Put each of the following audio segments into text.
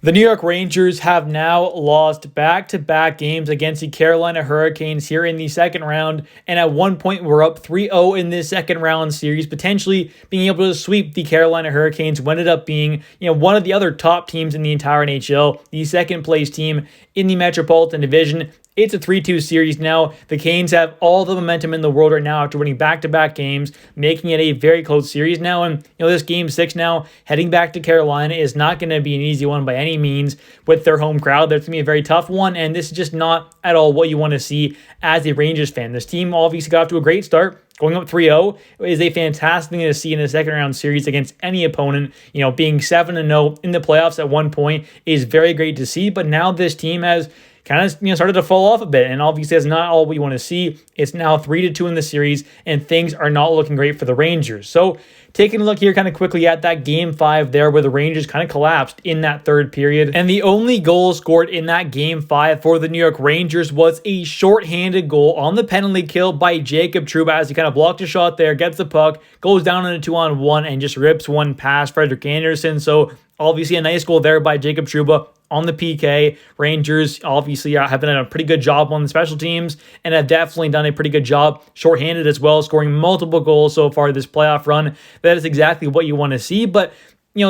The New York Rangers have now lost back-to-back games against the Carolina Hurricanes here in the second round, and at one point we're up 3-0 in this second round series, potentially being able to sweep the Carolina Hurricanes, who ended up being, one of the other top teams in the entire NHL, the second place team in the Metropolitan Division. It's a 3-2 series now. The Canes have all the momentum in the world right now after winning back-to-back games, making it a very close series now. And, this Game 6 now, heading back to Carolina, is not going to be an easy one by any means with their home crowd. That's going to be a very tough one, and this is just not at all what you want to see as a Rangers fan. This team obviously got off to a great start. Going up 3-0 is a fantastic thing to see in a second-round series against any opponent. Being 7-0 in the playoffs at one point is very great to see, but now this team has kind of started to fall off a bit, and obviously that's not all we want to see. It's now 3-2 in the series, and things are not looking great for the Rangers. So taking a look here kind of quickly at that Game 5 there where the Rangers kind of collapsed in that third period, and the only goal scored in that Game 5 for the New York Rangers was a shorthanded goal on the penalty kill by Jacob Trouba as he kind of blocked a shot there, gets the puck, goes down in a 2-on-1, and just rips one past Frederik Andersen. So obviously a nice goal there by Jacob Trouba on the PK. Rangers obviously have done a pretty good job on the special teams and have definitely done a pretty good job shorthanded as well, scoring multiple goals so far this playoff run. That is exactly what you want to see, but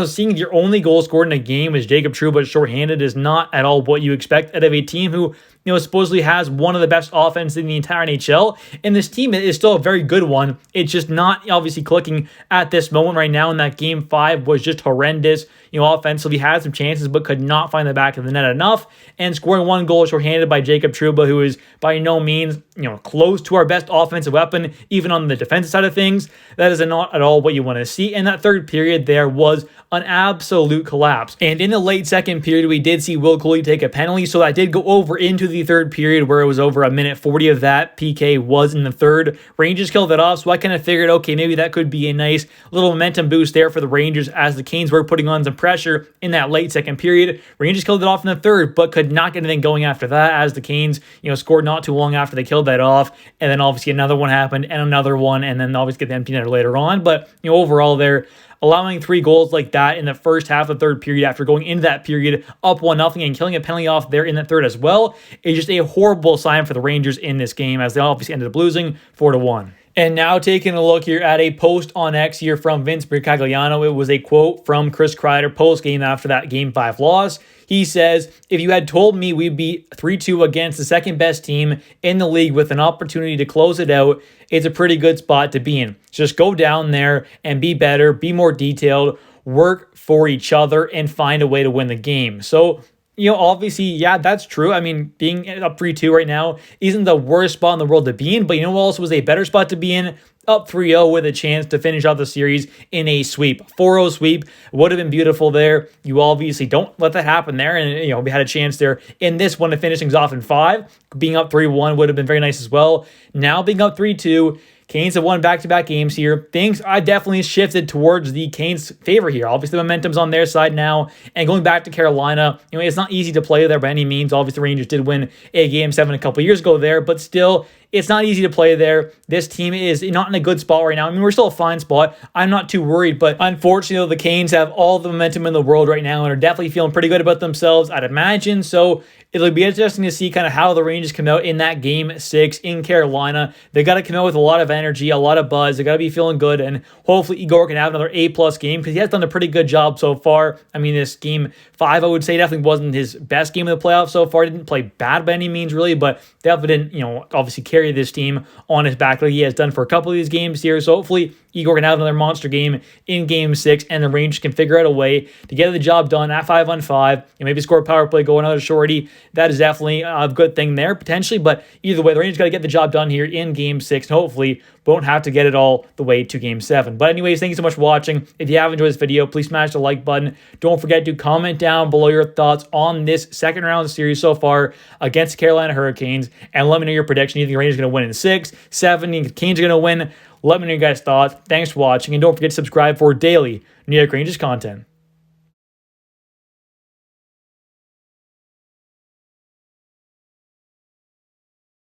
seeing your only goal scored in a game as Jacob Trouba shorthanded is not at all what you expect out of a team who supposedly has one of the best offenses in the entire NHL, and this team is still a very good one. It's just not obviously clicking at this moment right now, and that Game 5 was just horrendous. Offensively had some chances, but could not find the back of the net enough, and scoring one goal shorthanded by Jacob Trouba, who is by no means, close to our best offensive weapon, even on the defensive side of things. That is not at all what you want to see, and that third period there was an absolute collapse. And in the late second period, we did see Will Cuylle take a penalty, so that did go over into the third period where it was over a minute 40 of that. PK was in the third. Rangers killed it off, so I kind of figured, okay, maybe that could be a nice little momentum boost there for the Rangers as the Canes were putting on some pressure in that late second period. Rangers killed it off in the third, but could not get anything going after that as the Canes, scored not too long after they killed that off. And then obviously another one happened and another one, and then obviously get the empty netter later on. But, overall there, allowing 3 goals like that in the first half of the third period after going into that period up 1-0 and killing a penalty off there in the third as well is just a horrible sign for the Rangers in this game as they obviously ended up losing 4-1. And now taking a look here at a post on X here from Vince Bricagliano. It was a quote from Chris Kreider post-game after that Game 5 loss. He says, "If you had told me we'd be 3-2 against the second best team in the league with an opportunity to close it out, it's a pretty good spot to be in. Just go down there and be better, be more detailed, work for each other, and find a way to win the game." So, obviously, yeah, that's true. I mean, being up 3-2 right now isn't the worst spot in the world to be in, but what else was a better spot to be in? Up 3-0 with a chance to finish out the series in a sweep. 4-0 sweep would have been beautiful there. You obviously don't let that happen there, and, we had a chance there in this one to finish things off in 5. Being up 3-1 would have been very nice as well. Now being up 3-2, Canes have won back-to-back games here. Things are definitely shifted towards the Canes' favor here. Obviously, the momentum's on their side now. And going back to Carolina, it's not easy to play there by any means. Obviously, the Rangers did win a Game 7 a couple years ago there, but still, it's not easy to play there. This team is not in a good spot right now. I mean, we're still a fine spot. I'm not too worried, but unfortunately, the Canes have all the momentum in the world right now and are definitely feeling pretty good about themselves, I'd imagine. So it'll be interesting to see kind of how the Rangers come out in that Game 6 in Carolina. They got to come out with a lot of energy, a lot of buzz. They got to be feeling good, and hopefully Igor can have another A+ game because he has done a pretty good job so far. I mean, this Game 5, I would say, definitely wasn't his best game of the playoffs so far. He didn't play bad by any means, really, but definitely didn't, obviously carry this team on his back like he has done for a couple of these games here. So hopefully Igor can have another monster game in Game 6, and the Rangers can figure out a way to get the job done at 5-on-5, and maybe score a power play, go another shorty. That is definitely a good thing there, potentially, but either way, the Rangers got to get the job done here in Game 6, and hopefully won't have to get it all the way to Game 7. But anyways, thank you so much for watching. If you have enjoyed this video, please smash the like button. Don't forget to comment down below your thoughts on this second round series so far against the Carolina Hurricanes, and let me know your prediction. You think the Rangers are going to win in 6, 7, you think the Canes are going to win? Let me know your guys' thoughts. Thanks for watching, and don't forget to subscribe for daily New York Rangers content.